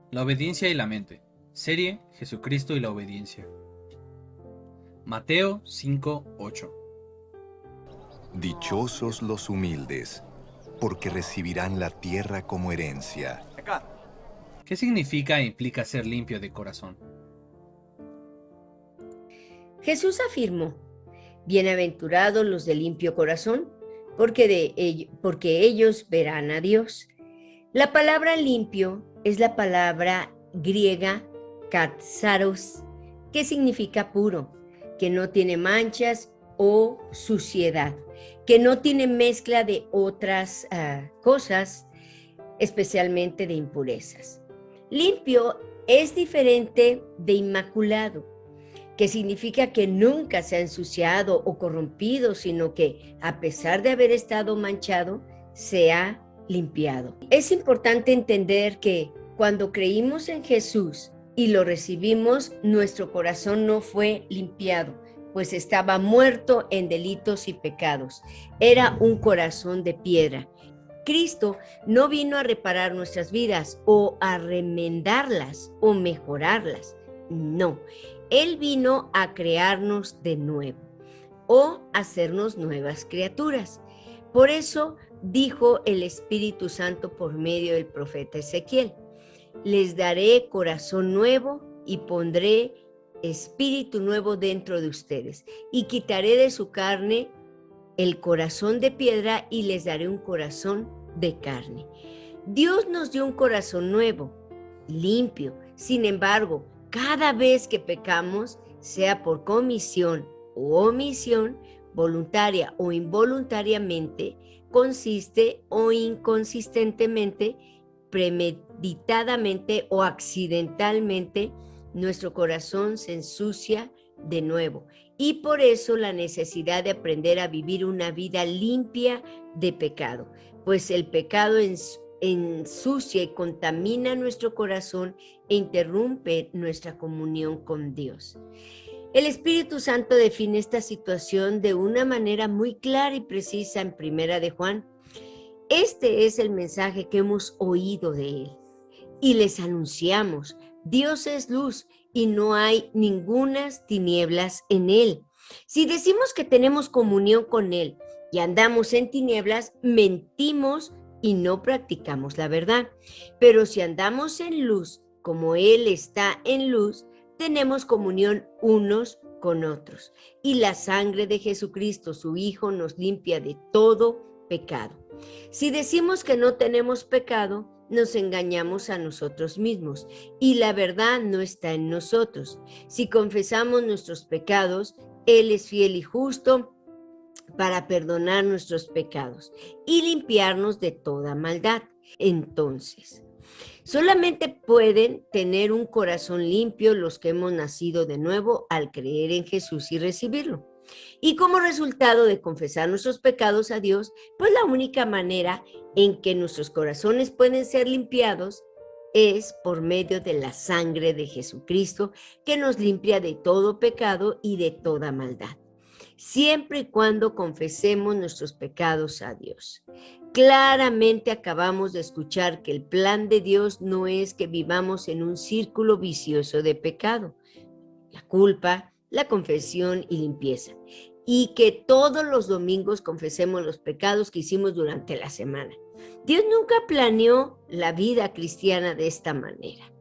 La obediencia y la mente. Serie Jesucristo y la obediencia. Mateo 5:8. Dichosos los humildes, porque recibirán la tierra como herencia. ¿Qué significa e implica ser limpio de corazón? Jesús afirmó: bienaventurados los de limpio corazón, porque ellos verán a Dios. La palabra limpio es la palabra griega katsaros, que significa puro, que no tiene manchas o suciedad, que no tiene mezcla de otras cosas, especialmente de impurezas. Limpio es diferente de inmaculado, que significa que nunca se ha ensuciado o corrompido, sino que a pesar de haber estado manchado, se ha limpiado. Es importante entender que cuando creímos en Jesús y lo recibimos, nuestro corazón no fue limpiado, pues estaba muerto en delitos y pecados. Era un corazón de piedra. Cristo no vino a reparar nuestras vidas o a remendarlas o mejorarlas. No, Él vino a crearnos de nuevo o hacernos nuevas criaturas. Por eso dijo el Espíritu Santo por medio del profeta Ezequiel: les daré corazón nuevo y pondré espíritu nuevo dentro de ustedes, y quitaré de su carne el corazón de piedra y les daré un corazón de carne. Dios nos dio un corazón nuevo, limpio. Sin embargo, cada vez que pecamos, sea por comisión o omisión, voluntaria o involuntariamente, consiste o inconsistentemente, premeditadamente o accidentalmente, nuestro corazón se ensucia de nuevo. Y por eso la necesidad de aprender a vivir una vida limpia de pecado, pues el pecado ensucia y contamina nuestro corazón e interrumpe nuestra comunión con Dios. El Espíritu Santo define esta situación de una manera muy clara y precisa en Primera de Juan. Este es el mensaje que hemos oído de Él y les anunciamos: Dios es luz y no hay ningunas tinieblas en Él. Si decimos que tenemos comunión con Él y andamos en tinieblas, mentimos y no practicamos la verdad. Pero si andamos en luz, como Él está en luz, tenemos comunión unos con otros. Y la sangre de Jesucristo, su Hijo, nos limpia de todo pecado. Si decimos que no tenemos pecado, nos engañamos a nosotros mismos y la verdad no está en nosotros. Si confesamos nuestros pecados, Él es fiel y justo para perdonar nuestros pecados y limpiarnos de toda maldad. Entonces, solamente pueden tener un corazón limpio los que hemos nacido de nuevo al creer en Jesús y recibirlo. Y como resultado de confesar nuestros pecados a Dios, pues la única manera en que nuestros corazones pueden ser limpiados es por medio de la sangre de Jesucristo, que nos limpia de todo pecado y de toda maldad, siempre y cuando confesemos nuestros pecados a Dios. Claramente acabamos de escuchar que el plan de Dios no es que vivamos en un círculo vicioso de pecado, la culpa, la confesión y limpieza, y que todos los domingos confesemos los pecados que hicimos durante la semana. Dios nunca planeó la vida cristiana de esta manera.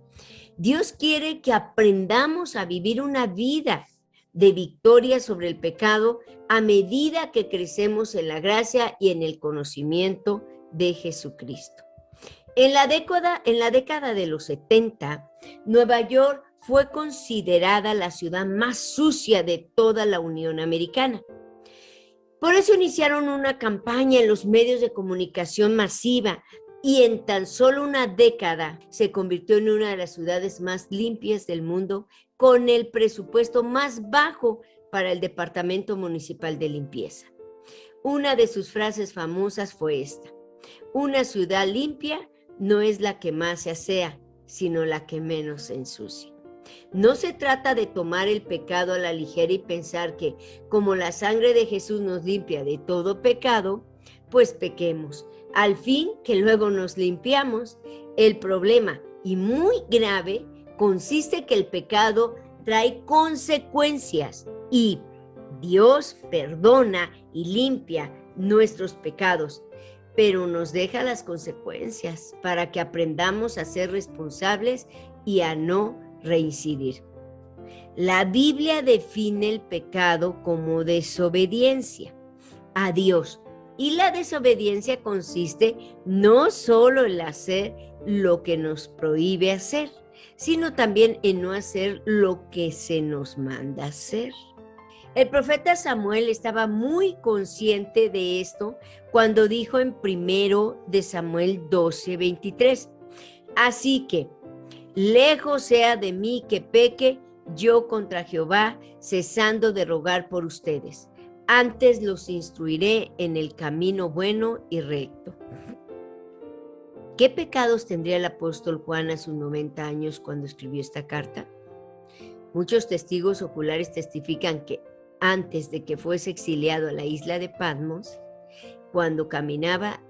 Dios quiere que aprendamos a vivir una vida de victoria sobre el pecado a medida que crecemos en la gracia y en el conocimiento de Jesucristo. En la década de los 70, Nueva York fue considerada la ciudad más sucia de toda la Unión Americana. Por eso iniciaron una campaña en los medios de comunicación masiva y en tan solo una década se convirtió en una de las ciudades más limpias del mundo, con el presupuesto más bajo para el Departamento Municipal de Limpieza. Una de sus frases famosas fue esta: una ciudad limpia no es la que más se asea, sino la que menos se ensucia. No se trata de tomar el pecado a la ligera y pensar que, como la sangre de Jesús nos limpia de todo pecado, pues pequemos. Al fin que luego nos limpiamos. El problema y muy grave consiste que el pecado trae consecuencias y Dios perdona y limpia nuestros pecados, pero nos deja las consecuencias para que aprendamos a ser responsables y a no reincidir. La Biblia define el pecado como desobediencia a Dios, y la desobediencia consiste no solo en hacer lo que nos prohíbe hacer, sino también en no hacer lo que se nos manda hacer. El profeta Samuel estaba muy consciente de esto cuando dijo en 1 de Samuel 12:23, así que, lejos sea de mí que peque yo contra Jehová, cesando de rogar por ustedes. Antes los instruiré en el camino bueno y recto. ¿Qué pecados tendría el apóstol Juan a sus 90 años cuando escribió esta carta? Muchos testigos oculares testifican que antes de que fuese exiliado a la isla de Patmos, cuando caminaba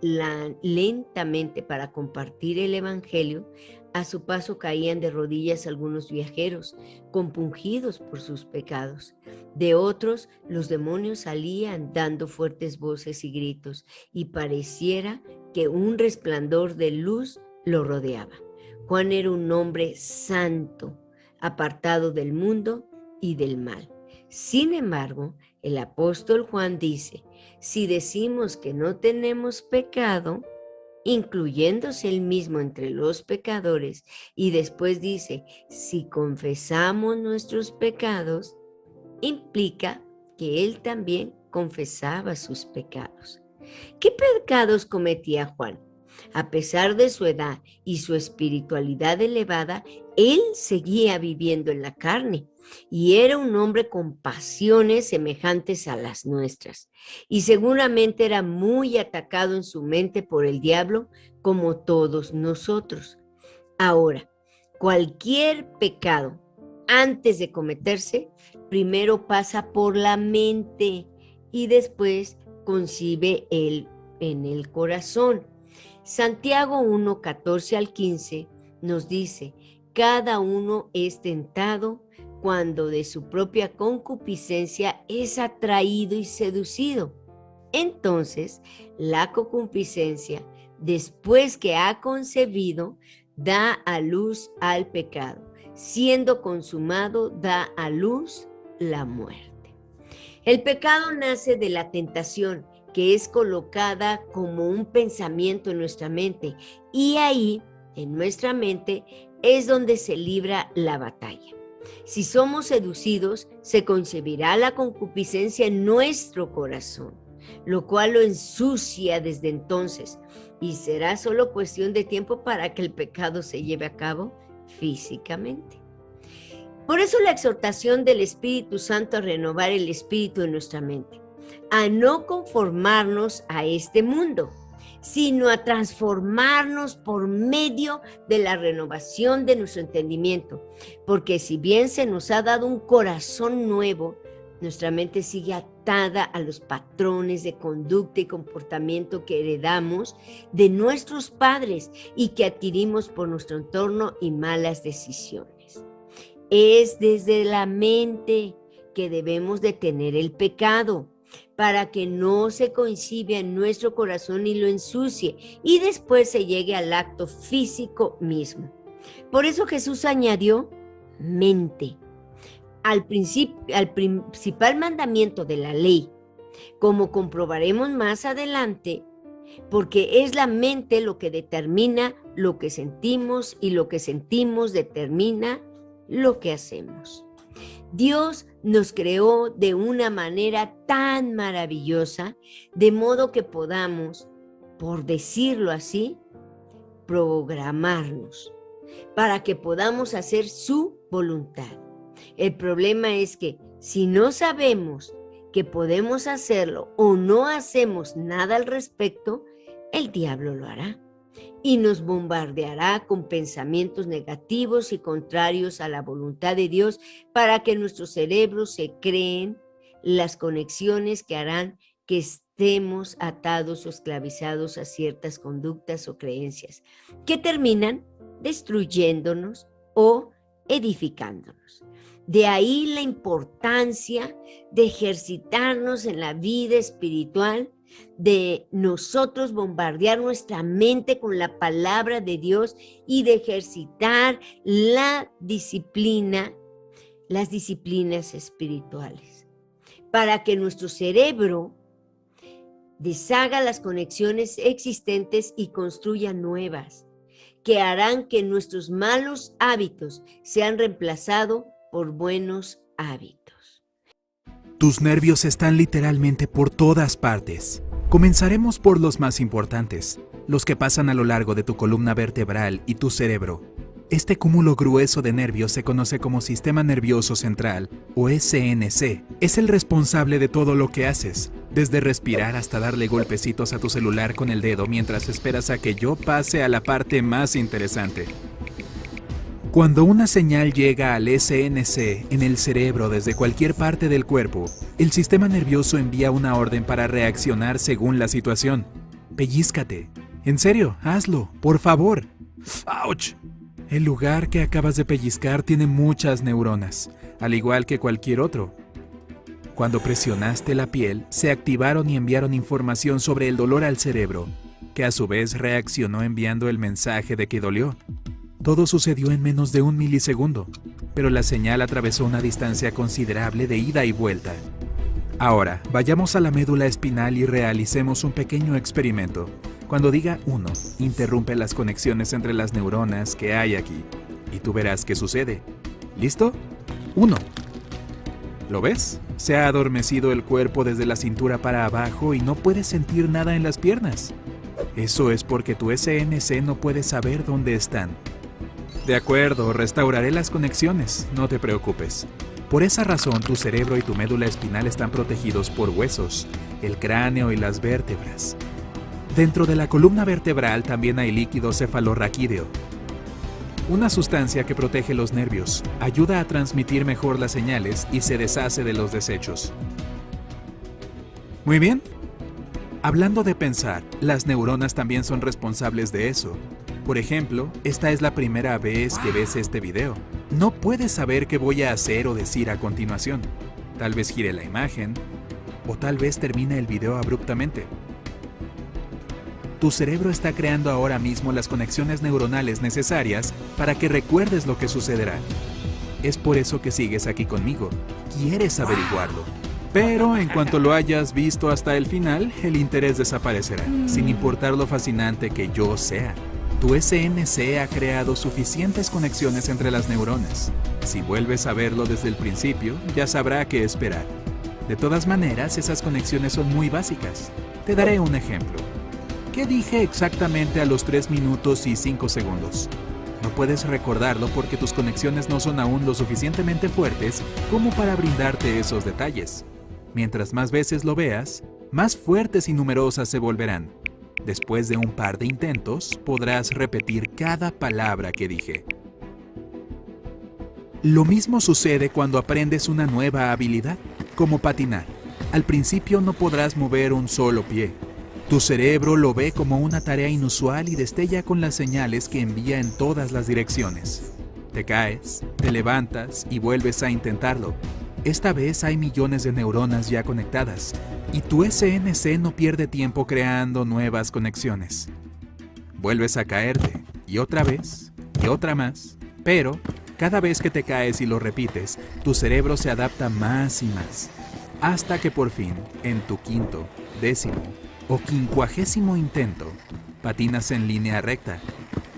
lentamente para compartir el evangelio, a su paso caían de rodillas algunos viajeros, compungidos por sus pecados. De otros, los demonios salían dando fuertes voces y gritos, y pareciera que un resplandor de luz lo rodeaba. Juan era un hombre santo, apartado del mundo y del mal. Sin embargo, el apóstol Juan dice, si decimos que no tenemos pecado, incluyéndose él mismo entre los pecadores, y después dice, si confesamos nuestros pecados, implica que él también confesaba sus pecados. ¿Qué pecados cometía Juan? A pesar de su edad y su espiritualidad elevada, él seguía viviendo en la carne y era un hombre con pasiones semejantes a las nuestras. Y seguramente era muy atacado en su mente por el diablo, como todos nosotros. Ahora, cualquier pecado, antes de cometerse, primero pasa por la mente y después concibe él en el corazón. Santiago 1, 14 al 15 nos dice, cada uno es tentado cuando de su propia concupiscencia es atraído y seducido. Entonces, la concupiscencia, después que ha concebido, da a luz al pecado. Siendo consumado, da a luz la muerte. El pecado nace de la tentación, que es colocada como un pensamiento en nuestra mente, y ahí, en nuestra mente, es donde se libra la batalla. Si somos seducidos, se concebirá la concupiscencia en nuestro corazón, lo cual lo ensucia desde entonces, y será solo cuestión de tiempo para que el pecado se lleve a cabo físicamente. Por eso la exhortación del Espíritu Santo a renovar el espíritu de nuestra mente, a no conformarnos a este mundo, sino a transformarnos por medio de la renovación de nuestro entendimiento. Porque si bien se nos ha dado un corazón nuevo, nuestra mente sigue atada a los patrones de conducta y comportamiento que heredamos de nuestros padres y que adquirimos por nuestro entorno y malas decisiones. Es desde la mente que debemos detener el pecado, para que no se conciba en nuestro corazón y lo ensucie, y después se llegue al acto físico mismo. Por eso Jesús añadió mente al principal mandamiento de la ley, como comprobaremos más adelante, porque es la mente lo que determina lo que sentimos y lo que sentimos determina lo que hacemos. Dios nos creó de una manera tan maravillosa, de modo que podamos, por decirlo así, programarnos para que podamos hacer su voluntad. El problema es que si no sabemos que podemos hacerlo o no hacemos nada al respecto, el diablo lo hará y nos bombardeará con pensamientos negativos y contrarios a la voluntad de Dios para que nuestros cerebros se creen las conexiones que harán que estemos atados o esclavizados a ciertas conductas o creencias que terminan destruyéndonos o edificándonos. De ahí la importancia de ejercitarnos en la vida espiritual, de nosotros bombardear nuestra mente con la palabra de Dios y de ejercitar la disciplina, las disciplinas espirituales, para que nuestro cerebro deshaga las conexiones existentes y construya nuevas, que harán que nuestros malos hábitos sean reemplazados por buenos hábitos. Tus nervios están literalmente por todas partes. Comenzaremos por los más importantes, los que pasan a lo largo de tu columna vertebral y tu cerebro. Este cúmulo grueso de nervios se conoce como Sistema Nervioso Central, o SNC. Es el responsable de todo lo que haces, desde respirar hasta darle golpecitos a tu celular con el dedo mientras esperas a que yo pase a la parte más interesante. Cuando una señal llega al SNC en el cerebro desde cualquier parte del cuerpo, el sistema nervioso envía una orden para reaccionar según la situación. Pellízcate. En serio, hazlo, por favor. ¡Auch! El lugar que acabas de pellizcar tiene muchas neuronas, al igual que cualquier otro. Cuando presionaste la piel, se activaron y enviaron información sobre el dolor al cerebro, que a su vez reaccionó enviando el mensaje de que dolió. Todo sucedió en menos de 1 milisegundo, pero la señal atravesó una distancia considerable de ida y vuelta. Ahora, vayamos a la médula espinal y realicemos un pequeño experimento. Cuando diga 1, interrumpe las conexiones entre las neuronas que hay aquí, y tú verás qué sucede. ¿Listo? 1. ¿Lo ves? Se ha adormecido el cuerpo desde la cintura para abajo y no puedes sentir nada en las piernas. Eso es porque tu SNC no puede saber dónde están. De acuerdo, restauraré las conexiones, no te preocupes. Por esa razón, tu cerebro y tu médula espinal están protegidos por huesos, el cráneo y las vértebras. Dentro de la columna vertebral también hay líquido cefalorraquídeo, una sustancia que protege los nervios, ayuda a transmitir mejor las señales y se deshace de los desechos. Muy bien. Hablando de pensar, las neuronas también son responsables de eso. Por ejemplo, esta es la primera vez que ves este video. No puedes saber qué voy a hacer o decir a continuación. Tal vez gire la imagen, o tal vez termine el video abruptamente. Tu cerebro está creando ahora mismo las conexiones neuronales necesarias para que recuerdes lo que sucederá. Es por eso que sigues aquí conmigo. Quieres averiguarlo. Pero en cuanto lo hayas visto hasta el final, el interés desaparecerá, sin importar lo fascinante que yo sea. Tu SNC ha creado suficientes conexiones entre las neuronas. Si vuelves a verlo desde el principio, ya sabrá qué esperar. De todas maneras, esas conexiones son muy básicas. Te daré un ejemplo. ¿Qué dije exactamente a los 3 minutos y 5 segundos? No puedes recordarlo porque tus conexiones no son aún lo suficientemente fuertes como para brindarte esos detalles. Mientras más veces lo veas, más fuertes y numerosas se volverán. Después de un par de intentos, podrás repetir cada palabra que dije. Lo mismo sucede cuando aprendes una nueva habilidad, como patinar. Al principio no podrás mover un solo pie. Tu cerebro lo ve como una tarea inusual y destella con las señales que envía en todas las direcciones. Te caes, te levantas y vuelves a intentarlo. Esta vez hay millones de neuronas ya conectadas, y tu SNC no pierde tiempo creando nuevas conexiones. Vuelves a caerte, y otra vez, y otra más, pero cada vez que te caes y lo repites, tu cerebro se adapta más y más, hasta que por fin, en tu 5º, 10º o 50º intento, patinas en línea recta.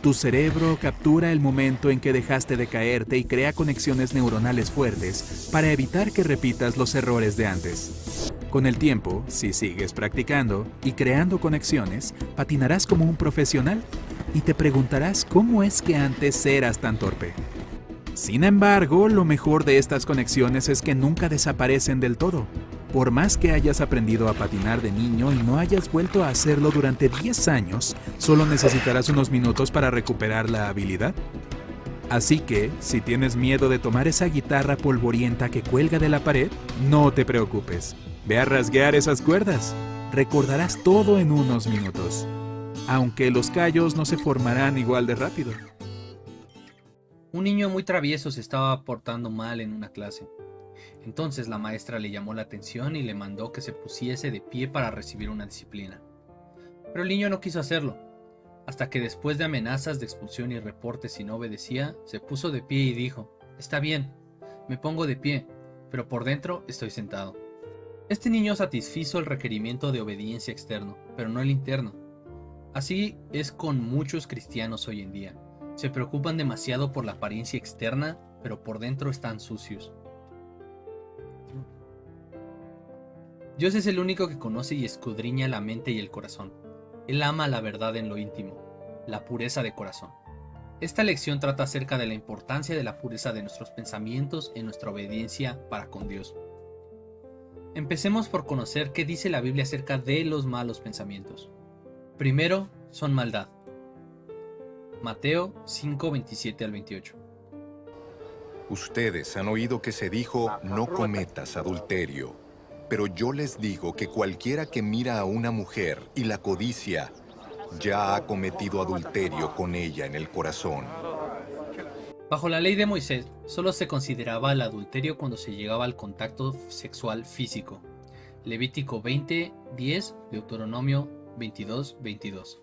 Tu cerebro captura el momento en que dejaste de caerte y crea conexiones neuronales fuertes para evitar que repitas los errores de antes. Con el tiempo, si sigues practicando y creando conexiones, patinarás como un profesional y te preguntarás cómo es que antes eras tan torpe. Sin embargo, lo mejor de estas conexiones es que nunca desaparecen del todo. Por más que hayas aprendido a patinar de niño y no hayas vuelto a hacerlo durante 10 años, solo necesitarás unos minutos para recuperar la habilidad. Así que, si tienes miedo de tomar esa guitarra polvorienta que cuelga de la pared, no te preocupes. Ve a rasguear esas cuerdas. Recordarás todo en unos minutos. Aunque los callos no se formarán igual de rápido. Un niño muy travieso se estaba portando mal en una clase. Entonces la maestra le llamó la atención y le mandó que se pusiese de pie para recibir una disciplina. Pero el niño no quiso hacerlo, hasta que después de amenazas de expulsión y reportes si no obedecía, se puso de pie y dijo: «Está bien, me pongo de pie, pero por dentro estoy sentado». Este niño satisfizo el requerimiento de obediencia externo, pero no el interno. Así es con muchos cristianos hoy en día. Se preocupan demasiado por la apariencia externa, pero por dentro están sucios. Dios es el único que conoce y escudriña la mente y el corazón. Él ama la verdad en lo íntimo, la pureza de corazón. Esta lección trata acerca de la importancia de la pureza de nuestros pensamientos en nuestra obediencia para con Dios. Empecemos por conocer qué dice la Biblia acerca de los malos pensamientos. Primero, son maldad. Mateo 5, 27 al 28. Ustedes han oído que se dijo, no cometas adulterio. Pero yo les digo que cualquiera que mira a una mujer y la codicia, ya ha cometido adulterio con ella en el corazón. Bajo la ley de Moisés, solo se consideraba el adulterio cuando se llegaba al contacto sexual físico. Levítico 20, 10, Deuteronomio 22, 22.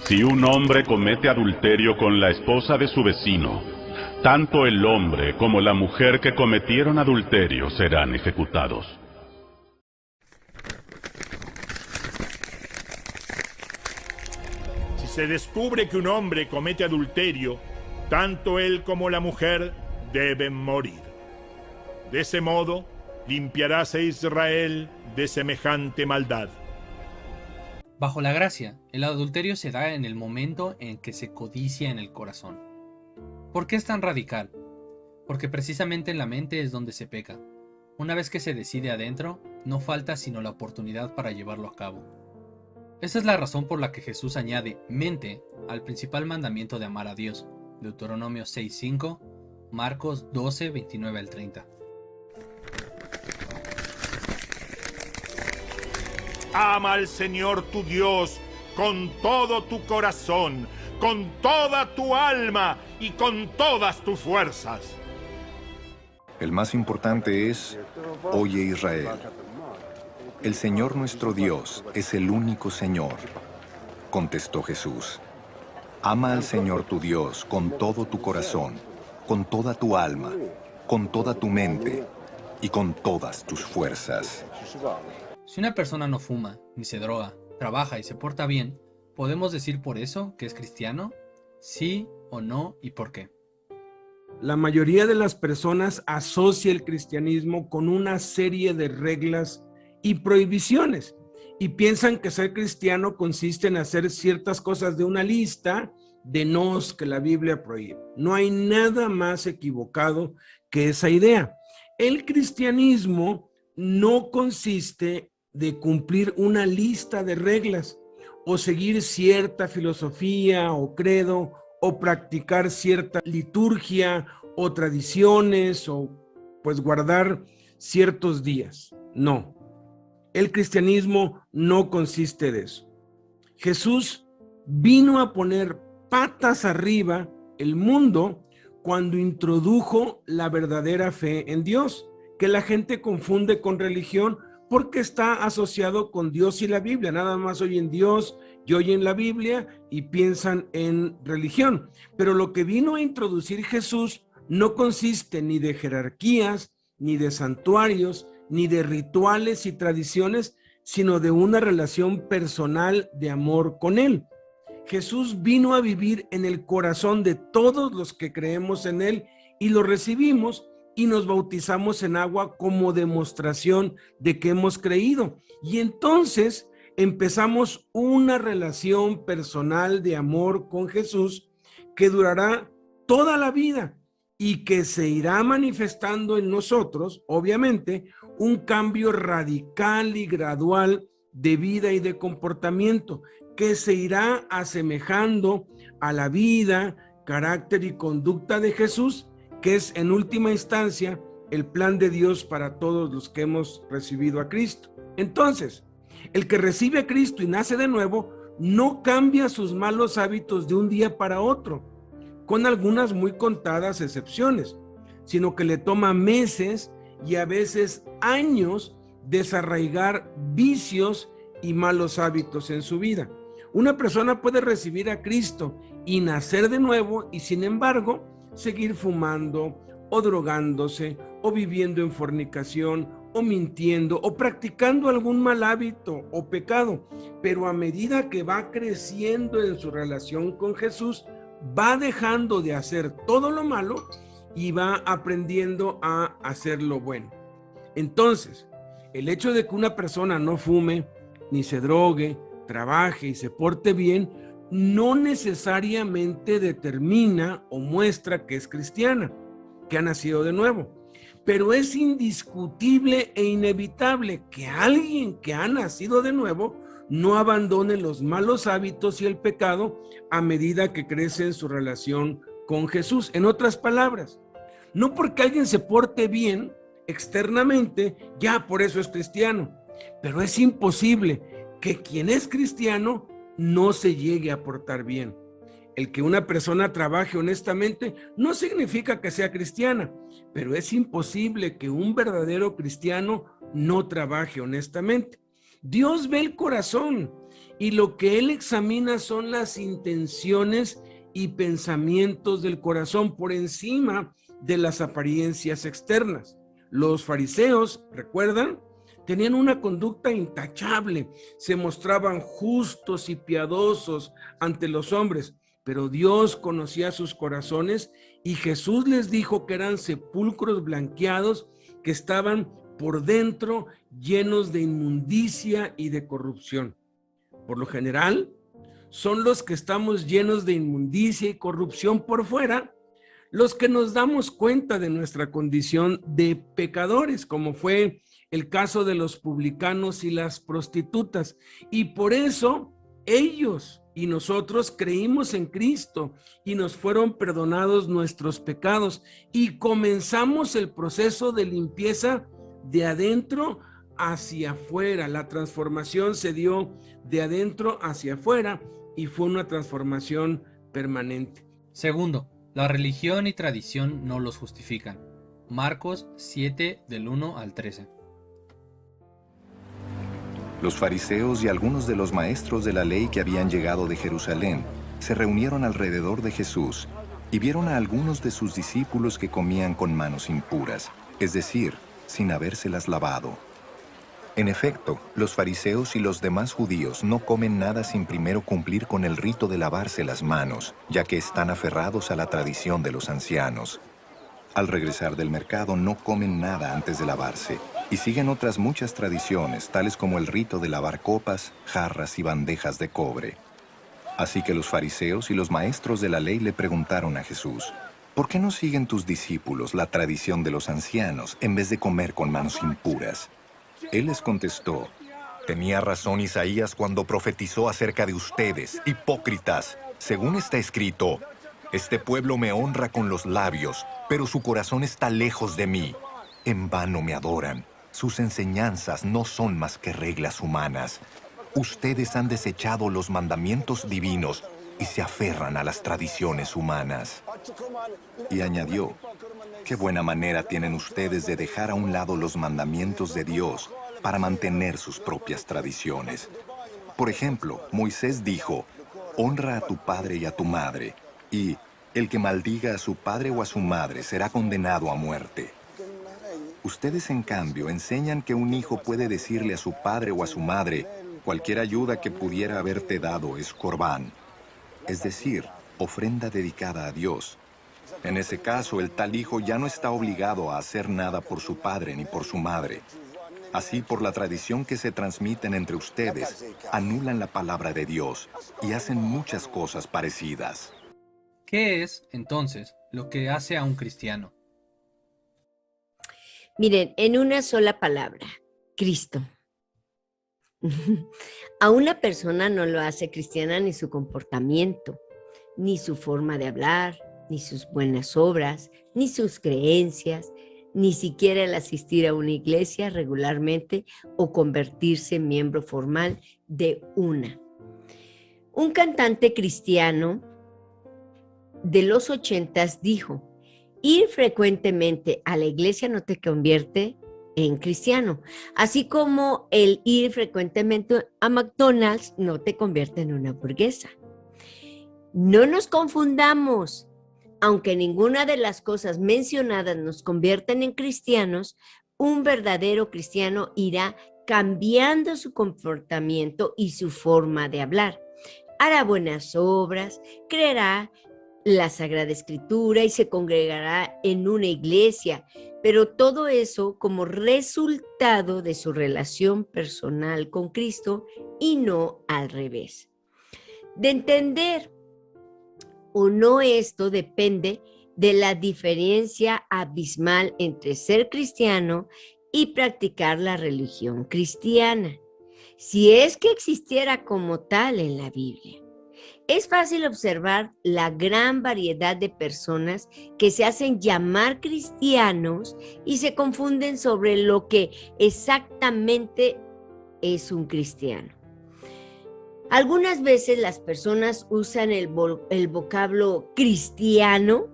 Si un hombre comete adulterio con la esposa de su vecino, tanto el hombre como la mujer que cometieron adulterio serán ejecutados. Si se descubre que un hombre comete adulterio, tanto él como la mujer deben morir. De ese modo, limpiarás a Israel de semejante maldad. Bajo la gracia, el adulterio se da en el momento en que se codicia en el corazón. ¿Por qué es tan radical? Porque precisamente en la mente es donde se peca. Una vez que se decide adentro, no falta sino la oportunidad para llevarlo a cabo. Esa es la razón por la que Jesús añade mente al principal mandamiento de amar a Dios, Deuteronomio 6:5, Marcos 12, 29 al 30. Ama al Señor tu Dios con todo tu corazón, con toda tu alma y con todas tus fuerzas. El más importante es, oye Israel, el Señor nuestro Dios es el único Señor, contestó Jesús. Ama al Señor tu Dios con todo tu corazón, con toda tu alma, con toda tu mente y con todas tus fuerzas. Si una persona no fuma, ni se droga, trabaja y se porta bien, ¿podemos decir por eso que es cristiano? ¿Sí o no y por qué? La mayoría de las personas asocia el cristianismo con una serie de reglas y prohibiciones y piensan que ser cristiano consiste en hacer ciertas cosas de una lista de nos que la Biblia prohíbe. No hay nada más equivocado que esa idea. El cristianismo no consiste de cumplir una lista de reglas o seguir cierta filosofía o credo o practicar cierta liturgia o tradiciones o pues guardar ciertos días. No, el cristianismo no consiste de eso. Jesús vino a poner patas arriba el mundo cuando introdujo la verdadera fe en Dios, que la gente confunde con religión porque está asociado con Dios y la Biblia. Nada más oyen Dios y oyen la Biblia y piensan en religión. Pero lo que vino a introducir Jesús no consiste ni de jerarquías, ni de santuarios, ni de rituales y tradiciones, sino de una relación personal de amor con Él. Jesús vino a vivir en el corazón de todos los que creemos en Él y lo recibimos y nos bautizamos en agua como demostración de que hemos creído. Y entonces empezamos una relación personal de amor con Jesús que durará toda la vida y que se irá manifestando en nosotros, obviamente, un cambio radical y gradual de vida y de comportamiento que se irá asemejando a la vida, carácter y conducta de Jesús, que es en última instancia el plan de Dios para todos los que hemos recibido a Cristo. Entonces, el que recibe a Cristo y nace de nuevo no cambia sus malos hábitos de un día para otro, con algunas muy contadas excepciones, sino que le toma meses y a veces años desarraigar vicios y malos hábitos en su vida. Una persona puede recibir a Cristo y nacer de nuevo y sin embargo seguir fumando o drogándose o viviendo en fornicación o mintiendo o practicando algún mal hábito o pecado, pero a medida que va creciendo en su relación con Jesús, va dejando de hacer todo lo malo y va aprendiendo a hacer lo bueno. Entonces, el hecho de que una persona no fume, ni se drogue, trabaje y se porte bien, no necesariamente determina o muestra que es cristiana, que ha nacido de nuevo. Pero es indiscutible e inevitable que alguien que ha nacido de nuevo no abandone los malos hábitos y el pecado a medida que crece en su relación con Jesús. En otras palabras, no porque alguien se porte bien externamente, ya por eso es cristiano. Pero es imposible que quien es cristiano no se llegue a portar bien. El que una persona trabaje honestamente no significa que sea cristiana, pero es imposible que un verdadero cristiano no trabaje honestamente. Dios ve el corazón y lo que Él examina son las intenciones y pensamientos del corazón por encima de las apariencias externas. Los fariseos, ¿recuerdan? Tenían una conducta intachable, se mostraban justos y piadosos ante los hombres, pero Dios conocía sus corazones y Jesús les dijo que eran sepulcros blanqueados que estaban por dentro llenos de inmundicia y de corrupción. Por lo general, son los que estamos llenos de inmundicia y corrupción por fuera, los que nos damos cuenta de nuestra condición de pecadores, como fue el caso de los publicanos y las prostitutas. Y por eso ellos y nosotros creímos en Cristo y nos fueron perdonados nuestros pecados y comenzamos el proceso de limpieza de adentro hacia afuera. La transformación se dio de adentro hacia afuera y fue una transformación permanente. Segundo, la religión y tradición no los justifican. Marcos 7 del 1 al 13. Los fariseos y algunos de los maestros de la ley que habían llegado de Jerusalén se reunieron alrededor de Jesús y vieron a algunos de sus discípulos que comían con manos impuras, es decir, sin habérselas lavado. En efecto, los fariseos y los demás judíos no comen nada sin primero cumplir con el rito de lavarse las manos, ya que están aferrados a la tradición de los ancianos. Al regresar del mercado no comen nada antes de lavarse, y siguen otras muchas tradiciones, tales como el rito de lavar copas, jarras y bandejas de cobre. Así que los fariseos y los maestros de la ley le preguntaron a Jesús: ¿por qué no siguen tus discípulos la tradición de los ancianos en vez de comer con manos impuras? Él les contestó: tenía razón Isaías cuando profetizó acerca de ustedes, hipócritas. Según está escrito, este pueblo me honra con los labios, pero su corazón está lejos de mí. En vano me adoran. Sus enseñanzas no son más que reglas humanas. Ustedes han desechado los mandamientos divinos y se aferran a las tradiciones humanas. Y añadió: qué buena manera tienen ustedes de dejar a un lado los mandamientos de Dios para mantener sus propias tradiciones. Por ejemplo, Moisés dijo: honra a tu padre y a tu madre, y el que maldiga a su padre o a su madre será condenado a muerte. Ustedes, en cambio, enseñan que un hijo puede decirle a su padre o a su madre: cualquier ayuda que pudiera haberte dado es corbán, es decir, ofrenda dedicada a Dios. En ese caso, el tal hijo ya no está obligado a hacer nada por su padre ni por su madre. Así, por la tradición que se transmiten entre ustedes, anulan la palabra de Dios y hacen muchas cosas parecidas. ¿Qué es, entonces, lo que hace a un cristiano? Miren, en una sola palabra: Cristo. A una persona no lo hace cristiana ni su comportamiento, ni su forma de hablar, ni sus buenas obras, ni sus creencias, ni siquiera el asistir a una iglesia regularmente o convertirse en miembro formal de una. Un cantante cristiano de los 80s dijo: ir frecuentemente a la iglesia no te convierte en cristiano, así como el ir frecuentemente a McDonald's no te convierte en una hamburguesa. No nos confundamos. Aunque ninguna de las cosas mencionadas nos convierten en cristianos, un verdadero cristiano irá cambiando su comportamiento y su forma de hablar. Hará buenas obras, creerá la Sagrada Escritura y se congregará en una iglesia, pero todo eso como resultado de su relación personal con Cristo y no al revés. De entender o no esto depende de la diferencia abismal entre ser cristiano y practicar la religión cristiana, si es que existiera como tal en la Biblia. Es fácil observar la gran variedad de personas que se hacen llamar cristianos y se confunden sobre lo que exactamente es un cristiano. Algunas veces las personas usan el vocablo cristiano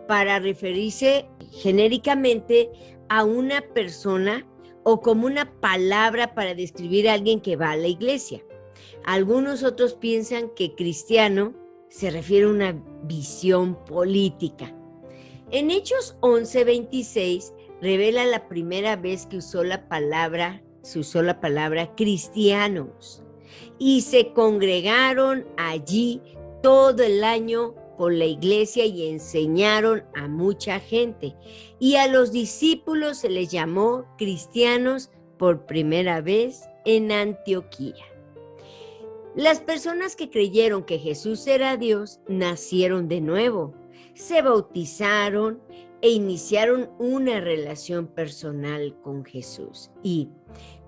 para referirse genéricamente a una persona o como una palabra para describir a alguien que va a la iglesia. Algunos otros piensan que cristiano se refiere a una visión política. En Hechos 11:26 revela la primera vez que se usó la palabra cristianos. Y se congregaron allí todo el año por la iglesia y enseñaron a mucha gente. Y a los discípulos se les llamó cristianos por primera vez en Antioquía. Las personas que creyeron que Jesús era Dios nacieron de nuevo, se bautizaron e iniciaron una relación personal con Jesús. Y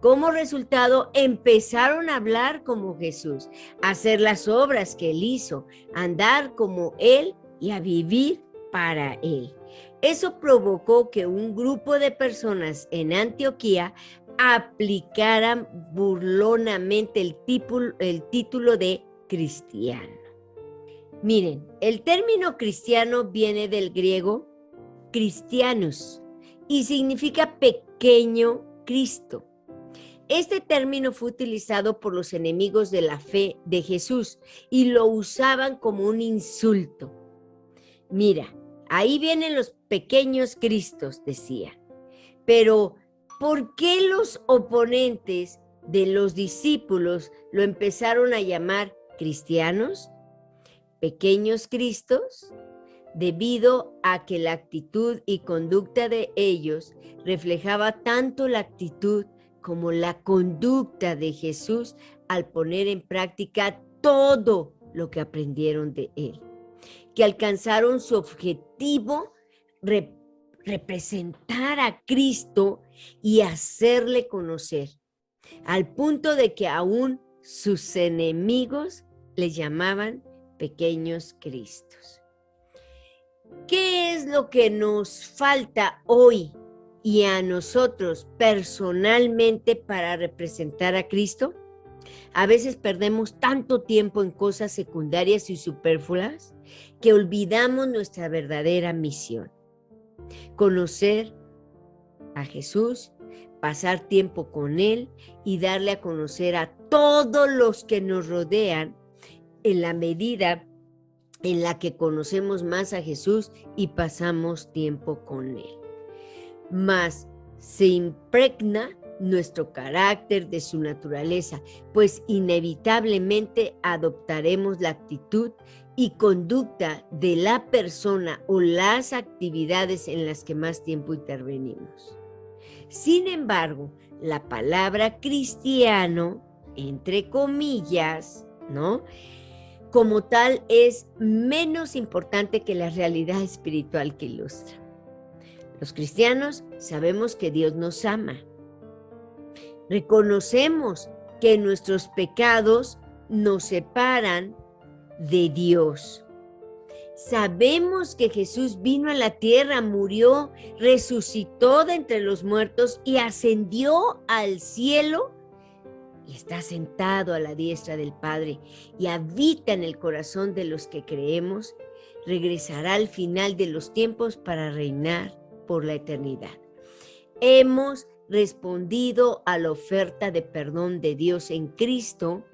como resultado, empezaron a hablar como Jesús, a hacer las obras que Él hizo, a andar como Él y a vivir para Él. Eso provocó que un grupo de personas en Antioquía aplicaran burlonamente el título de cristiano. Miren, el término cristiano viene del griego Christianus y significa pequeño Cristo. Este término fue utilizado por los enemigos de la fe de Jesús y lo usaban como un insulto. Mira, ahí vienen los pequeños Cristos, decían. Pero, ¿por qué los oponentes de los discípulos lo empezaron a llamar cristianos? Pequeños Cristos, debido a que la actitud y conducta de ellos reflejaba tanto la actitud como la conducta de Jesús al poner en práctica todo lo que aprendieron de Él, que alcanzaron su objetivo, representar a Cristo y hacerle conocer, al punto de que aún sus enemigos le llamaban pequeños Cristos. ¿Qué es lo que nos falta hoy y a nosotros personalmente para representar a Cristo? A veces perdemos tanto tiempo en cosas secundarias y superfluas que olvidamos nuestra verdadera misión. Conocer a Jesús, pasar tiempo con Él y darle a conocer a todos los que nos rodean en la medida en la que conocemos más a Jesús y pasamos tiempo con Él. Mas se impregna nuestro carácter de su naturaleza, pues inevitablemente adoptaremos la actitud y conducta de la persona o las actividades en las que más tiempo intervenimos. Sin embargo, la palabra cristiano, entre comillas, ¿no?, como tal, es menos importante que la realidad espiritual que ilustra. Los cristianos sabemos que Dios nos ama. Reconocemos que nuestros pecados nos separan de Dios. Sabemos que Jesús vino a la tierra, murió, resucitó de entre los muertos y ascendió al cielo y está sentado a la diestra del Padre y habita en el corazón de los que creemos, regresará al final de los tiempos para reinar por la eternidad. Hemos respondido a la oferta de perdón de Dios en Cristo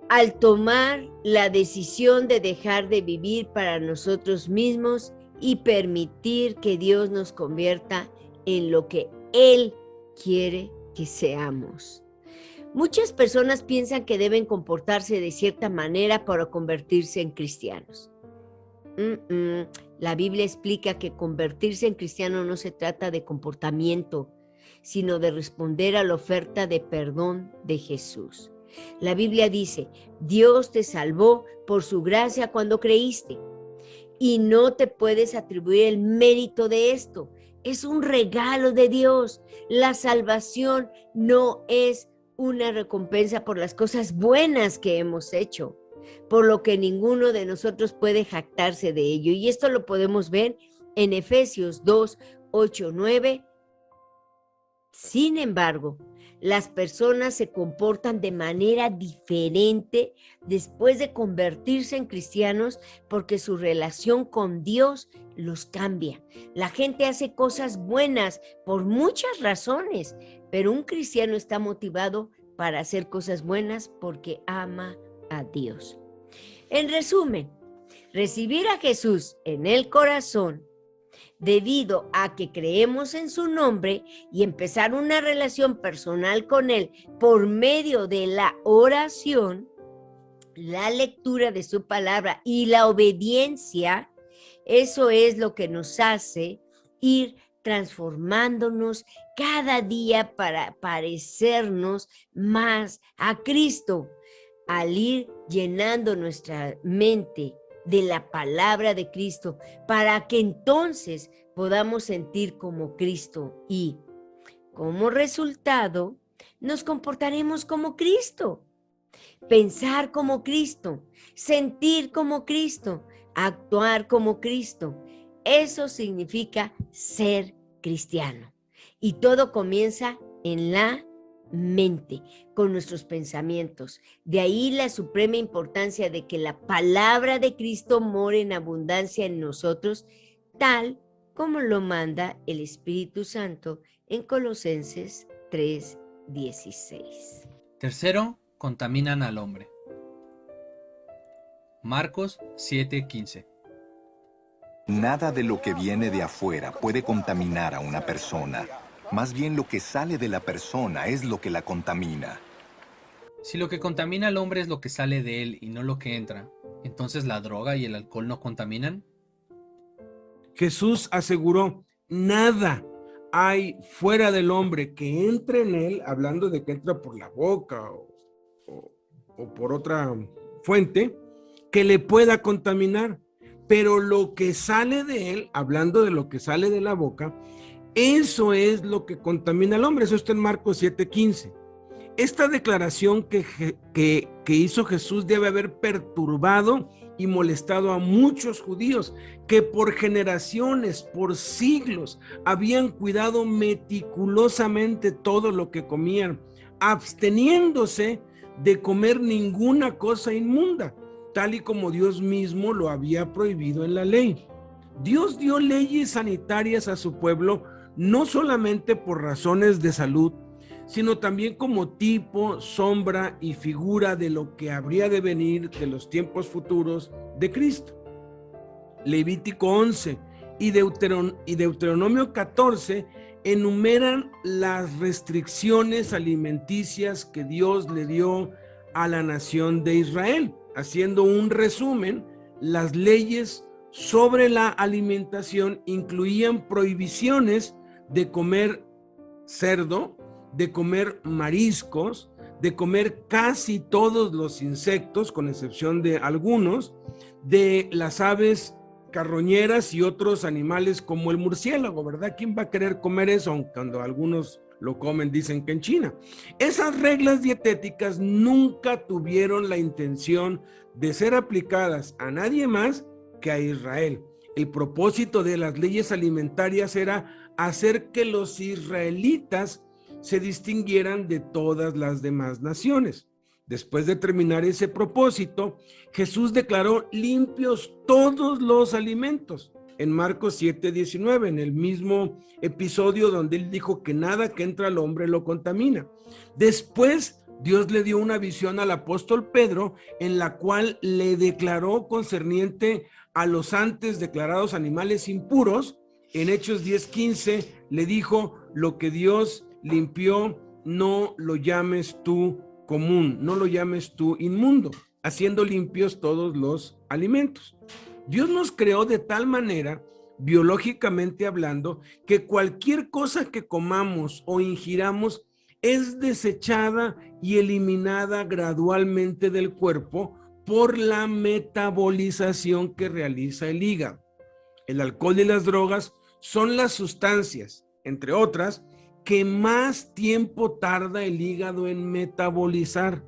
al tomar la decisión de dejar de vivir para nosotros mismos y permitir que Dios nos convierta en lo que Él quiere que seamos. Muchas personas piensan que deben comportarse de cierta manera para convertirse en cristianos. La Biblia explica que convertirse en cristiano no se trata de comportamiento, sino de responder a la oferta de perdón de Jesús. La Biblia dice, Dios te salvó por su gracia cuando creíste y no te puedes atribuir el mérito de esto. Es un regalo de Dios. La salvación no es una recompensa por las cosas buenas que hemos hecho, por lo que ninguno de nosotros puede jactarse de ello. Y esto lo podemos ver en Efesios 2, 8, 9. Sin embargo, las personas se comportan de manera diferente después de convertirse en cristianos porque su relación con Dios los cambia. La gente hace cosas buenas por muchas razones, pero un cristiano está motivado para hacer cosas buenas porque ama a Dios. En resumen, recibir a Jesús en el corazón debido a que creemos en su nombre y empezar una relación personal con Él por medio de la oración, la lectura de su palabra y la obediencia, eso es lo que nos hace ir transformándonos cada día para parecernos más a Cristo, al ir llenando nuestra mente de la palabra de Cristo, para que entonces podamos sentir como Cristo y, como resultado, nos comportaremos como Cristo, pensar como Cristo, sentir como Cristo, actuar como Cristo. Eso significa ser cristiano. Y todo comienza en la mente, con nuestros pensamientos. De ahí la suprema importancia de que la palabra de Cristo more en abundancia en nosotros, tal como lo manda el Espíritu Santo en Colosenses 3:16. Tercero, contaminan al hombre. Marcos 7:15. Nada de lo que viene de afuera puede contaminar a una persona. Más bien lo que sale de la persona es lo que la contamina. Si lo que contamina al hombre es lo que sale de él y no lo que entra, ¿entonces la droga y el alcohol no contaminan? Jesús aseguró, nada hay fuera del hombre que entre en él, hablando de que entra por la boca o por otra fuente, que le pueda contaminar. Pero lo que sale de él, hablando de lo que sale de la boca, eso es lo que contamina al hombre. Eso está en Marcos 7:15. Esta declaración que hizo Jesús debe haber perturbado y molestado a muchos judíos que por generaciones, por siglos, habían cuidado meticulosamente todo lo que comían, absteniéndose de comer ninguna cosa inmunda, tal y como Dios mismo lo había prohibido en la ley. Dios dio leyes sanitarias a su pueblo no solamente por razones de salud, sino también como tipo, sombra y figura de lo que habría de venir de los tiempos futuros de Cristo. Levítico 11 y Deuteronomio 14 enumeran las restricciones alimenticias que Dios le dio a la nación de Israel. Haciendo un resumen, las leyes sobre la alimentación incluían prohibiciones de comer cerdo, de comer mariscos, de comer casi todos los insectos, con excepción de algunos, de las aves carroñeras y otros animales como el murciélago, ¿verdad? ¿Quién va a querer comer eso? Aunque cuando algunos lo comen, dicen que en China. Esas reglas dietéticas nunca tuvieron la intención de ser aplicadas a nadie más que a Israel. El propósito de las leyes alimentarias era hacer que los israelitas se distinguieran de todas las demás naciones. Después de terminar ese propósito, Jesús declaró limpios todos los alimentos. En Marcos 7:19, en el mismo episodio donde él dijo que nada que entra al hombre lo contamina. Después, Dios le dio una visión al apóstol Pedro en la cual le declaró concerniente a los antes declarados animales impuros. En Hechos 10:15 le dijo: lo que Dios limpió, no lo llames tú común, no lo llames tú inmundo, haciendo limpios todos los alimentos. Dios nos creó de tal manera, biológicamente hablando, que cualquier cosa que comamos o ingiramos es desechada y eliminada gradualmente del cuerpo por la metabolización que realiza el hígado. El alcohol y las drogas son las sustancias, entre otras, que más tiempo tarda el hígado en metabolizar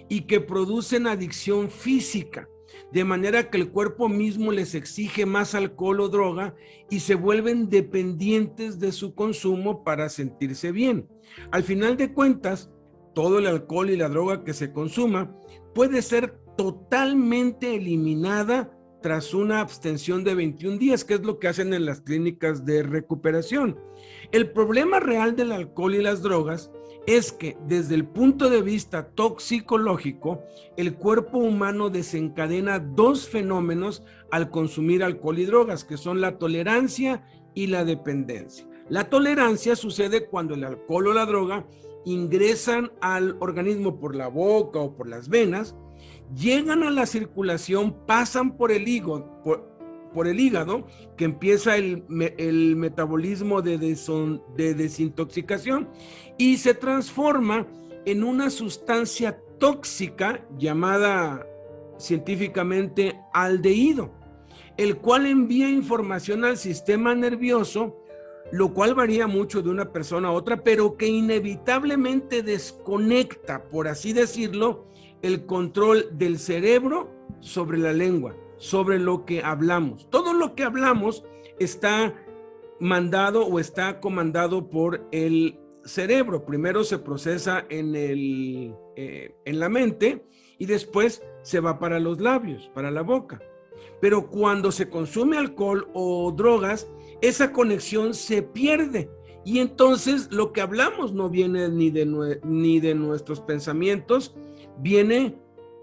y que producen adicción física, de manera que el cuerpo mismo les exige más alcohol o droga y se vuelven dependientes de su consumo para sentirse bien. Al final de cuentas, todo el alcohol y la droga que se consuma puede ser totalmente eliminada tras una abstención de 21 días, que es lo que hacen en las clínicas de recuperación. El problema real del alcohol y las drogas es que desde el punto de vista toxicológico, el cuerpo humano desencadena dos fenómenos al consumir alcohol y drogas, que son la tolerancia y la dependencia. La tolerancia sucede cuando el alcohol o la droga ingresan al organismo por la boca o por las venas, llegan a la circulación, pasan por el hígado, por el hígado, que empieza el metabolismo de desintoxicación y se transforma en una sustancia tóxica llamada científicamente aldehído, el cual envía información al sistema nervioso, lo cual varía mucho de una persona a otra, pero que inevitablemente desconecta, por así decirlo, el control del cerebro sobre la lengua, sobre lo que hablamos. Todo lo que hablamos está mandado o está comandado por el cerebro. Primero se procesa en la mente y después se va para los labios, para la boca. Pero cuando se consume alcohol o drogas, esa conexión se pierde y entonces lo que hablamos no viene ni de nuestros pensamientos, viene,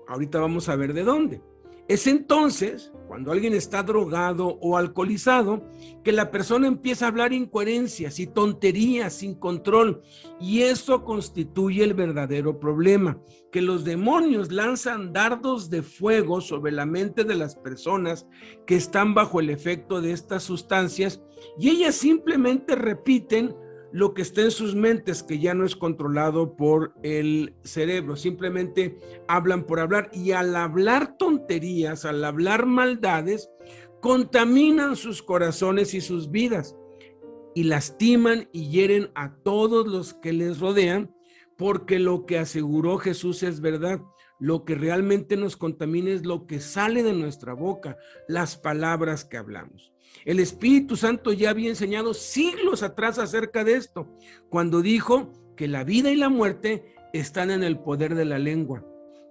ahorita vamos a ver de dónde. Es entonces, cuando alguien está drogado o alcoholizado, que la persona empieza a hablar incoherencias y tonterías sin control, y eso constituye el verdadero problema, que los demonios lanzan dardos de fuego sobre la mente de las personas que están bajo el efecto de estas sustancias, y ellas simplemente repiten lo que está en sus mentes, que ya no es controlado por el cerebro, simplemente hablan por hablar, y al hablar tonterías, al hablar maldades, contaminan sus corazones y sus vidas, y lastiman y hieren a todos los que les rodean, porque lo que aseguró Jesús es verdad. Lo que realmente nos contamina es lo que sale de nuestra boca, las palabras que hablamos. El Espíritu Santo ya había enseñado siglos atrás acerca de esto, cuando dijo que la vida y la muerte están en el poder de la lengua,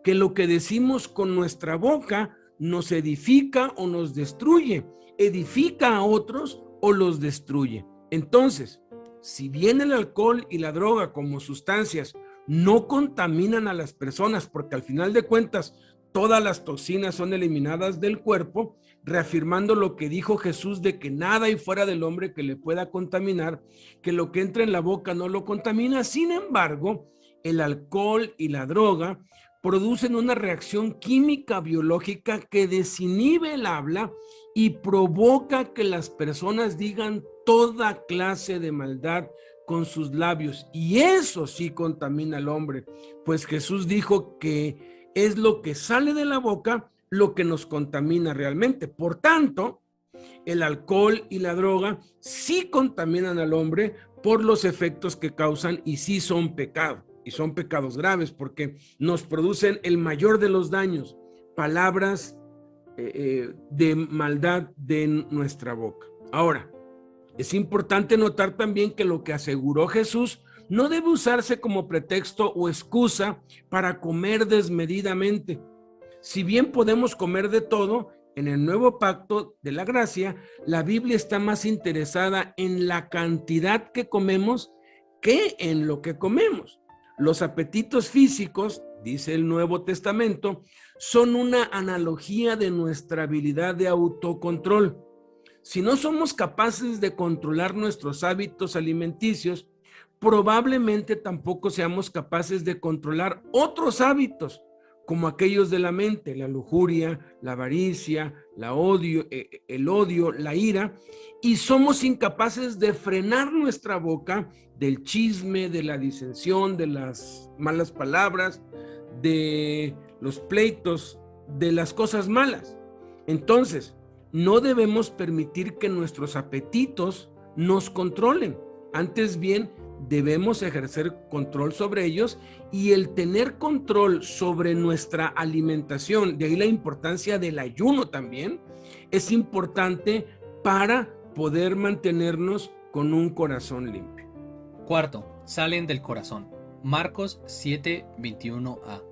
que lo que decimos con nuestra boca nos edifica o nos destruye, edifica a otros o los destruye. Entonces, si bien el alcohol y la droga como sustancias no contaminan a las personas, porque al final de cuentas todas las toxinas son eliminadas del cuerpo, reafirmando lo que dijo Jesús de que nada hay fuera del hombre que le pueda contaminar, que lo que entra en la boca no lo contamina. Sin embargo, el alcohol y la droga producen una reacción química biológica que desinhibe el habla y provoca que las personas digan toda clase de maldad con sus labios, y eso sí contamina al hombre, pues Jesús dijo que es lo que sale de la boca lo que nos contamina realmente. Por tanto, el alcohol y la droga sí contaminan al hombre por los efectos que causan, y sí son pecado, y son pecados graves, porque nos producen el mayor de los daños, palabras de maldad de nuestra boca. Ahora, es importante notar también que lo que aseguró Jesús no debe usarse como pretexto o excusa para comer desmedidamente. Si bien podemos comer de todo, en el nuevo pacto de la gracia, la Biblia está más interesada en la cantidad que comemos que en lo que comemos. Los apetitos físicos, dice el Nuevo Testamento, son una analogía de nuestra habilidad de autocontrol. Si no somos capaces de controlar nuestros hábitos alimenticios, probablemente tampoco seamos capaces de controlar otros hábitos, como aquellos de la mente, la lujuria, la avaricia, el odio, la ira, y somos incapaces de frenar nuestra boca del chisme, de la disensión, de las malas palabras, de los pleitos, de las cosas malas. Entonces, no debemos permitir que nuestros apetitos nos controlen. Antes bien, debemos ejercer control sobre ellos, y el tener control sobre nuestra alimentación, de ahí la importancia del ayuno también, es importante para poder mantenernos con un corazón limpio. Cuarto, salen del corazón. Marcos 7:21a.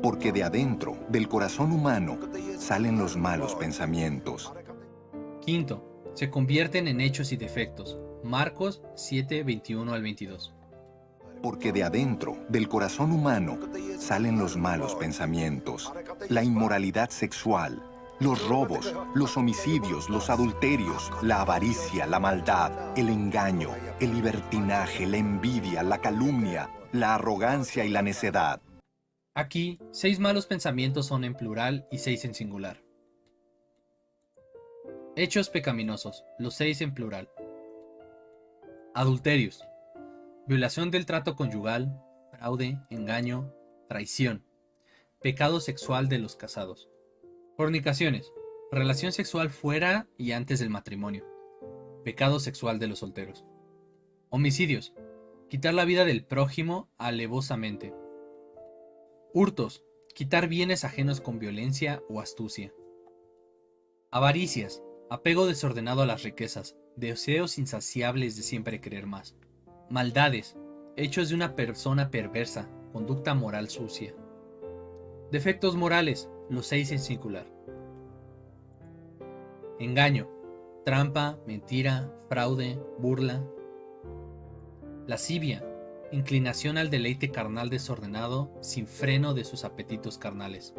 Porque de adentro, del corazón humano, salen los malos pensamientos. Quinto, se convierten en hechos y defectos. Marcos 7:21 al 22. Porque de adentro, del corazón humano, salen los malos pensamientos, la inmoralidad sexual, los robos, los homicidios, los adulterios, la avaricia, la maldad, el engaño, el libertinaje, la envidia, la calumnia, la arrogancia y la necedad. Aquí, 6 malos pensamientos son en plural y 6 en singular. Hechos pecaminosos, los 6 en plural. Adulterios, violación del trato conyugal, fraude, engaño, traición, pecado sexual de los casados. Fornicaciones, relación sexual fuera y antes del matrimonio, pecado sexual de los solteros. Homicidios, quitar la vida del prójimo alevosamente. Hurtos, quitar bienes ajenos con violencia o astucia. Avaricias, apego desordenado a las riquezas, deseos insaciables de siempre querer más. Maldades, hechos de una persona perversa, conducta moral sucia. Defectos morales, los 6 en singular. Engaño, trampa, mentira, fraude, burla. Lascivia, inclinación al deleite carnal desordenado, sin freno de sus apetitos carnales.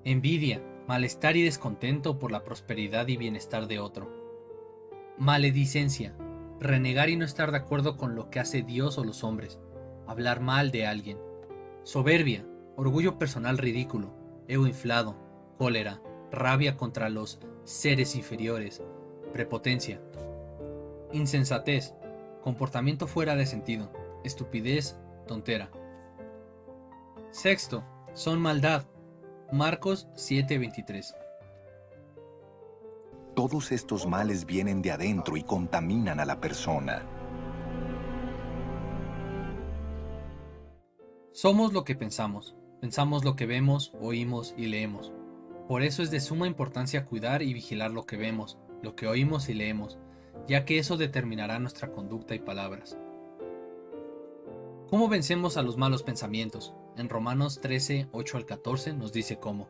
Envidia, malestar y descontento por la prosperidad y bienestar de otro. Maledicencia, renegar y no estar de acuerdo con lo que hace Dios o los hombres, hablar mal de alguien. Soberbia, orgullo personal ridículo, ego inflado, cólera, rabia contra los seres inferiores, prepotencia. Insensatez, comportamiento fuera de sentido, estupidez, tontera. Sexto, son maldad. Marcos 7:23. Todos estos males vienen de adentro y contaminan a la persona. Somos lo que pensamos lo que vemos, oímos y leemos. Por eso es de suma importancia cuidar y vigilar lo que vemos, lo que oímos y leemos, ya que eso determinará nuestra conducta y palabras. ¿Cómo vencemos a los malos pensamientos? En Romanos 13, 8 al 14 nos dice cómo.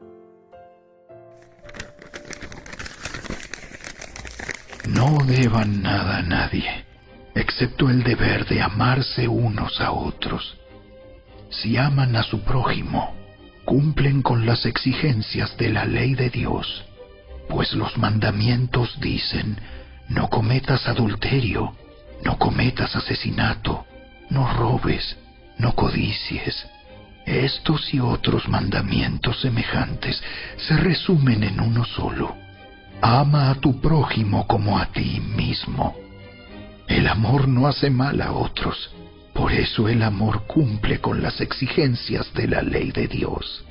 No deban nada a nadie, excepto el deber de amarse unos a otros. Si aman a su prójimo, cumplen con las exigencias de la ley de Dios, pues los mandamientos dicen: no cometas adulterio, no cometas asesinato, no robes, no codicies. Estos y otros mandamientos semejantes se resumen en uno solo: ama a tu prójimo como a ti mismo. El amor no hace mal a otros, por eso el amor cumple con las exigencias de la ley de Dios.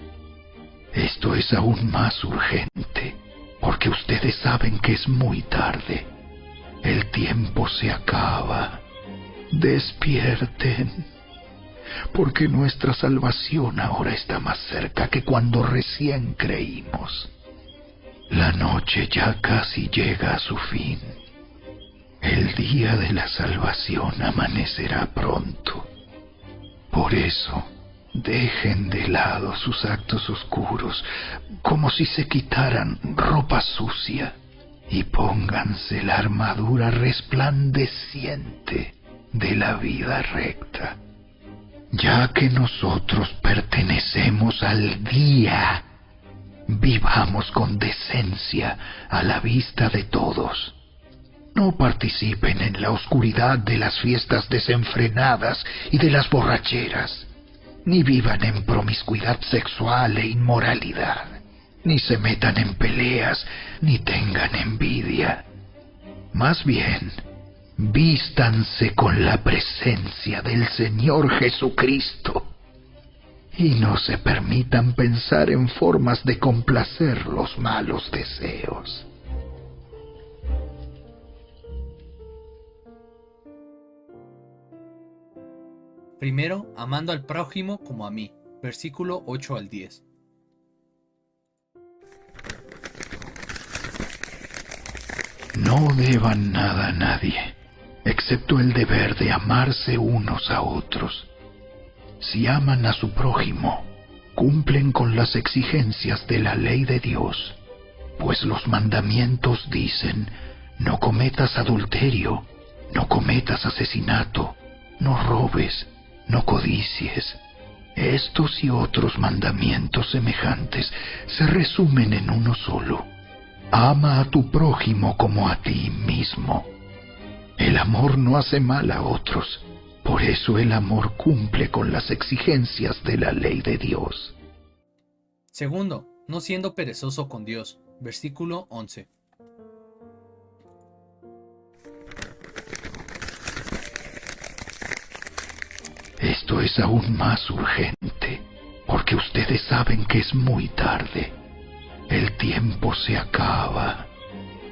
Esto es aún más urgente, porque ustedes saben que es muy tarde. El tiempo se acaba. Despierten, porque nuestra salvación ahora está más cerca que cuando recién creímos. La noche ya casi llega a su fin. El día de la salvación amanecerá pronto. Por eso, dejen de lado sus actos oscuros, como si se quitaran ropa sucia, y pónganse la armadura resplandeciente de la vida recta. Ya que nosotros pertenecemos al día, vivamos con decencia a la vista de todos. No participen en la oscuridad de las fiestas desenfrenadas y de las borracheras, ni vivan en promiscuidad sexual e inmoralidad, ni se metan en peleas, ni tengan envidia. Más bien, vístanse con la presencia del Señor Jesucristo y no se permitan pensar en formas de complacer los malos deseos. Primero, amando al prójimo como a mí. Versículo 8 al 10. No deban nada a nadie, excepto el deber de amarse unos a otros. Si aman a su prójimo, cumplen con las exigencias de la ley de Dios, pues los mandamientos dicen: no cometas adulterio, no cometas asesinato, no robes, no codicies. Estos y otros mandamientos semejantes se resumen en uno solo: ama a tu prójimo como a ti mismo. El amor no hace mal a otros, por eso el amor cumple con las exigencias de la ley de Dios. Segundo, no siendo perezoso con Dios. Versículo 11. Esto es aún más urgente, porque ustedes saben que es muy tarde. El tiempo se acaba.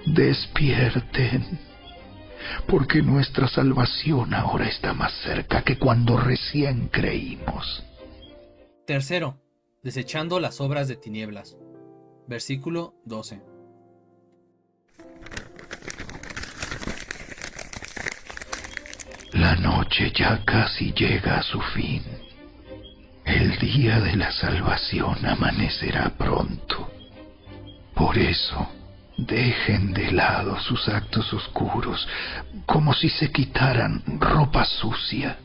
Despierten, porque nuestra salvación ahora está más cerca que cuando recién creímos. Tercero, desechando las obras de tinieblas. Versículo 12. La noche ya casi llega a su fin. El día de la salvación amanecerá pronto. Por eso, dejen de lado sus actos oscuros, como si se quitaran ropa sucia,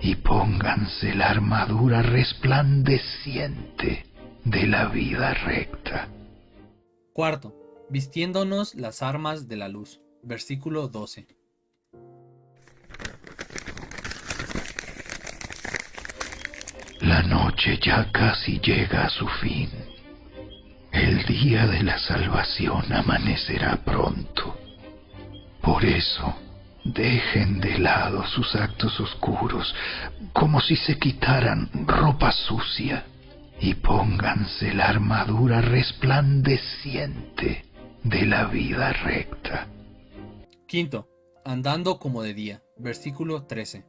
y pónganse la armadura resplandeciente de la vida recta. Cuarto, vistiéndonos las armas de la luz. Versículo 12. La noche ya casi llega a su fin. El día de la salvación amanecerá pronto. Por eso, dejen de lado sus actos oscuros, como si se quitaran ropa sucia, y pónganse la armadura resplandeciente de la vida recta. Quinto, andando como de día. Versículo 13.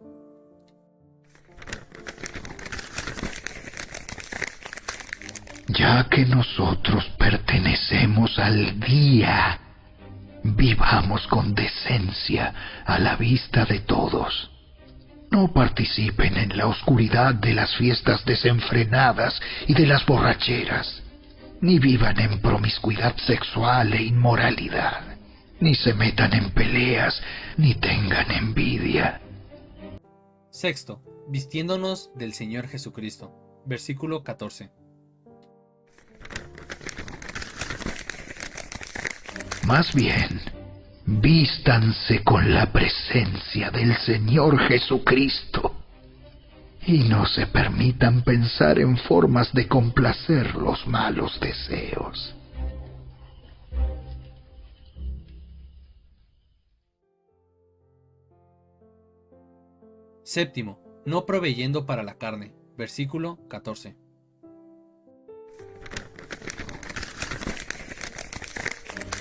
Ya que nosotros pertenecemos al día, vivamos con decencia a la vista de todos. No participen en la oscuridad de las fiestas desenfrenadas y de las borracheras, ni vivan en promiscuidad sexual e inmoralidad, ni se metan en peleas, ni tengan envidia. Sexto, vistiéndonos del Señor Jesucristo. Versículo 14. Más bien, vístanse con la presencia del Señor Jesucristo y no se permitan pensar en formas de complacer los malos deseos. Séptimo, no proveyendo para la carne. Versículo 14.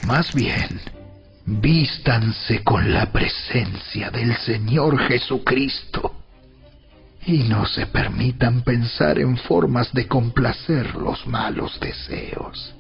Más bien, vístanse con la presencia del Señor Jesucristo y no se permitan pensar en formas de complacer los malos deseos.